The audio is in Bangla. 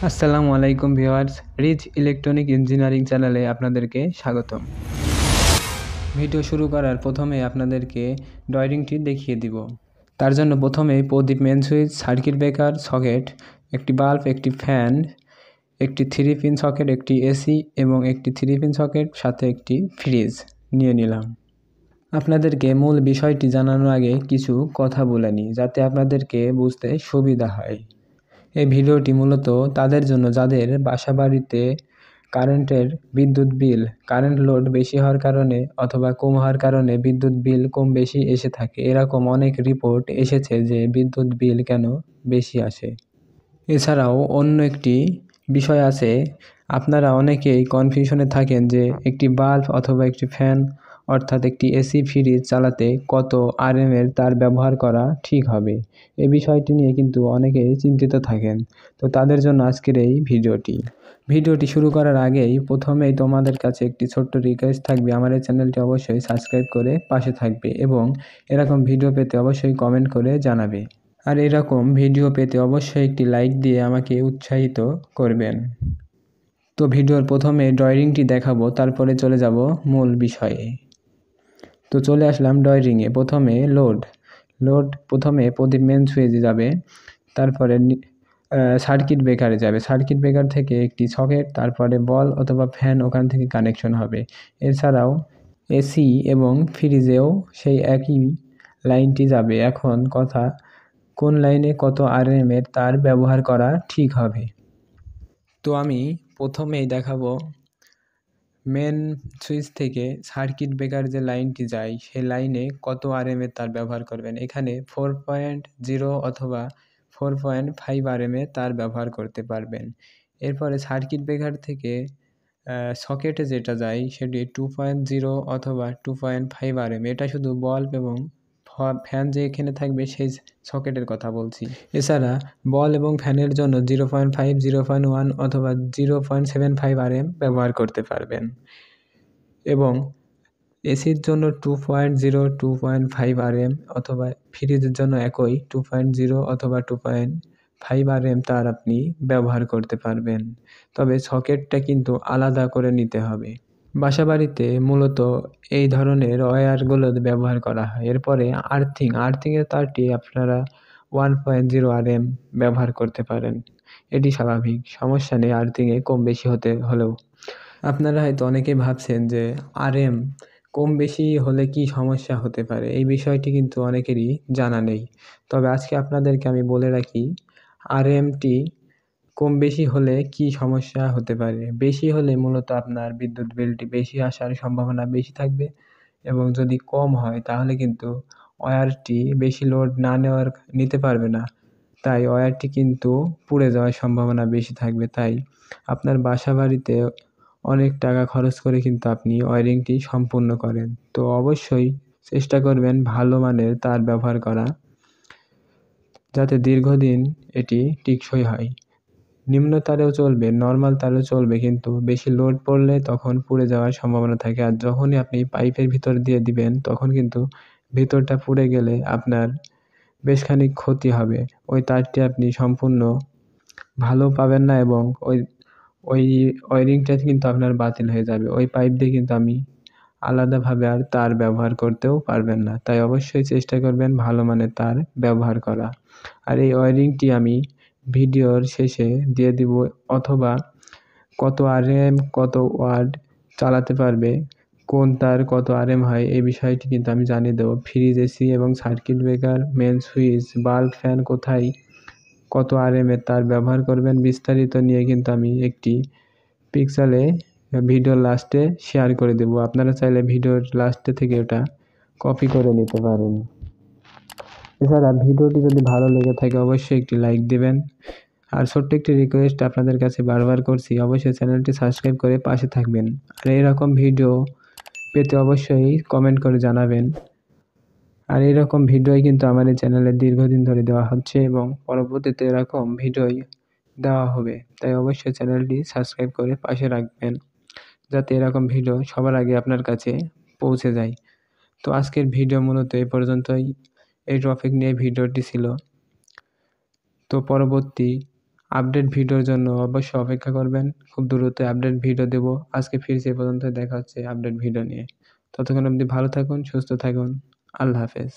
আসসালামু আলাইকুম ভিউয়ার্স, রিচ ইলেকট্রনিক ইঞ্জিনিয়ারিং চ্যানেলে আপনাদেরকে স্বাগতম। ভিডিও শুরু করার প্রথমে আপনাদেরকে ড্রয়িংটি দেখিয়ে দিব। তার জন্য প্রথমেই প্রদীপ, main switch, circuit breaker, socket, একটি বাল্ব, একটি ফ্যান, একটি 3 পিন সকেট, একটি এসি এবং একটি 3 পিন সকেট, সাথে একটি ফ্রিজ নিয়ে নিলাম। আপনাদেরকে মূল বিষয়টি জানানোর আগে কিছু কথা বলে নিই, যাতে আপনাদেরকে বুঝতে সুবিধা হয়। এই ভিডিওটি মূলত তাদের জন্য যাদের বাসাবাড়িতে বিদ্যুৎ বিল, কারেন্ট লোড বেশি হওয়ার কারণে অথবা কম হওয়ার কারণে বিদ্যুৎ বিল কম বেশি এসে থাকে। এরকম অনেক রিপোর্ট এসেছে যে বিদ্যুৎ বিল কেন বেশি আসে। এছাড়াও অন্য একটি বিষয় আছে, আপনারা অনেকেই কনফিউশনে থাকেন যে একটি বাল্ব অথবা একটি ফ্যান অর্থাৎ একটি এসি, ফ্রিজ চালাতে কত আরএম এর তার ব্যবহার করা ঠিক হবে। এই বিষয়টি নিয়ে কিন্তু অনেকেই চিন্তিত থাকেন। তো তাদের জন্য আজকের এই ভিডিওটি শুরু করার আগেই প্রথমেই তোমাদের কাছে একটি ছোট্ট রিকোয়েস্ট থাকবে, আমার এই চ্যানেলটি অবশ্যই সাবস্ক্রাইব করে পাশে থাকবে এবং এরকম ভিডিও পেতে অবশ্যই কমেন্ট করে জানাবে। আর এরকম ভিডিও পেতে অবশ্যই একটি লাইক দিয়ে আমাকে উৎসাহিত করবেন। তো ভিডিওর প্রথমে ড্রয়িংটি দেখাবো, তারপরে চলে যাব মূল বিষয়ে। তো চলে আসলাম ড্রয়িংয়ে। প্রথমে লোড প্রথমে প্রদীপ মেন সুইচে যাবে, তারপরে সার্কিট ব্রেকারে যাবে। সার্কিট ব্রেকার থেকে একটি সকেট, তারপরে বল অথবা ফ্যান ওখান থেকে কানেকশন হবে। এছাড়াও এসি এবং ফ্রিজেও সেই একই লাইনটি যাবে। এখন কথা, কোন লাইনে কত আরএম এর তার ব্যবহার করা ঠিক হবে। তো আমি প্রথমেই দেখাবো মেন সুইচ থেকে সার্কিট ব্রেকার যে লাইনটি যায় সেই লাইনে কত আরএম এর তার ব্যবহার করবেন। এখানে 4.0 অথবা 4.5 আরএম এর তার ব্যবহার করতে পারবেন। এরপরে সার্কিট ব্রেকার থেকে সকেটে যেটা যায় সেটি 2.0 অথবা 2.5 আরএম। এটা শুধু বাল্ব এবং ফ্যান যেখানে থাকবে সেই সকেটের কথা বলছি। এছাড়া বল এবং ফ্যানের জন্য 0.5, 0.1 অথবা 0.75 আরএম ব্যবহার করতে পারবেন এবং এসির জন্য 2.0, 2.5 আরএম অথবা ফ্রিজের জন্য একই 2.0 অথবা 2.5 আরএম তার আপনি ব্যবহার করতে পারবেন। তবে সকেটটা কিন্তু আলাদা করে নিতে হবে। বাসাবাড়িতে মূলত এই ধরনের ওয়্যারগুলো ব্যবহার করা হয়। এরপরে আর্থিংয়ের তারটি আপনারা 1.0 আরএম ব্যবহার করতে পারেন। এটি স্বাভাবিক, সমস্যা নেই আর্থিংয়ে কম বেশি হলেও। আপনারা হয়তো অনেকেই ভাবছেন যে আরএম কম বেশি হলে কি সমস্যা হতে পারে, এই বিষয়টি কিন্তু অনেকেরই জানা নেই। তবে আজকে আপনাদেরকে আমি বলে রাখি, আরএমটি কম বেশি হলে কি সমস্যা হতে পারে। বেশি হলে মূলত আপনার বিদ্যুৎ বিলটি বেশি আসার সম্ভাবনা বেশি থাকবে এবং যদি কম হয় তাহলে কিন্তু ওয়্যারটি বেশি লোড নিতে পারবে না, তাই ওয়্যারটি কিন্তু পুড়ে যাওয়ার সম্ভাবনা বেশি থাকবে। তাই আপনার বাসাবাড়িতে অনেক টাকা খরচ করে কিন্তু আপনি ওয়্যারিংটি সম্পূর্ণ করেন। তো অবশ্যই চেষ্টা করবেন ভালো মানের তার ব্যবহার করা, যাতে দীর্ঘদিন এটি টেকসই হয়। নিম্ন তারেও চলবে, নর্মাল তারেও চলবে, কিন্তু বেশি লোড পড়লে তখন পুড়ে যাওয়ার সম্ভাবনা থাকে। আর যখনই আপনি পাইপের ভিতর দিয়ে দিবেন তখন কিন্তু ভিতরটা পুড়ে গেলে আপনার বেশ খানিক ক্ষতি হবে। ওই তারটি আপনি সম্পূর্ণ ভালো পাবেন না এবং ওই ওয়্যারিংটা কিন্তু আপনার বাতিল হয়ে যাবে। ওই পাইপ দিয়ে কিন্তু আমি আলাদাভাবে আর তার ব্যবহার করতেও পারবেন না। তাই অবশ্যই চেষ্টা করবেন ভালো মানের তার ব্যবহার করা। আর এই ওয়্যারিংটি আমি ভিডিওর শেষে দিয়ে দিব, অথবা কত আরএম কত ওয়াট চালাতে পারবে, কোন তার কত আরএম হয় এই বিষয়টি কিন্তু আমি জানিয়ে দেবো। ফ্রিজ, এসি এবং circuit breaker, main switch, bulb, fan কোথায় কত আরএম এর তার ব্যবহার করবেন বিস্তারিত নিয়ে কিন্তু আমি একটি পিক্সেলে ভিডিওর লাস্টে শেয়ার করে দেব। আপনারা চাইলে ভিডিওর লাস্টে থেকে ওটা কপি করে নিতে পারেন। এছাড়া ভিডিওটি যদি ভালো লেগে থাকে অবশ্যই একটি লাইক দেবেন। আর ছোট্ট একটি রিকোয়েস্ট আপনাদের কাছে বারবার করছি, অবশ্যই চ্যানেলটি সাবস্ক্রাইব করে পাশে থাকবেন। আর এরকম ভিডিও পেতে অবশ্যই কমেন্ট করে জানাবেন। আর এরকম ভিডিওই কিন্তু আমার এই চ্যানেলে দীর্ঘদিন ধরে দেওয়া হচ্ছে এবং পরবর্তীতে এরকম ভিডিওই দেওয়া হবে। তাই অবশ্যই চ্যানেলটি সাবস্ক্রাইব করে পাশে রাখবেন, যাতে এরকম ভিডিও সবার আগে আপনার কাছে পৌঁছে যায়। তো আজকের ভিডিও মূলত এই পর্যন্তই। এই টপিক নিয়ে ভিডিওটি ছিল। তো পরবর্তী আপডেট ভিডিওর জন্য অবশ্যই অপেক্ষা করবেন। খুব দ্রুত আপডেট ভিডিও দেব। আজকে ফিরছি এ পর্যন্ত, দেখা হচ্ছে আপডেট ভিডিও নিয়ে। ততক্ষণ অবধি ভালো থাকুন, সুস্থ থাকুন। আল্লাহ হাফেজ।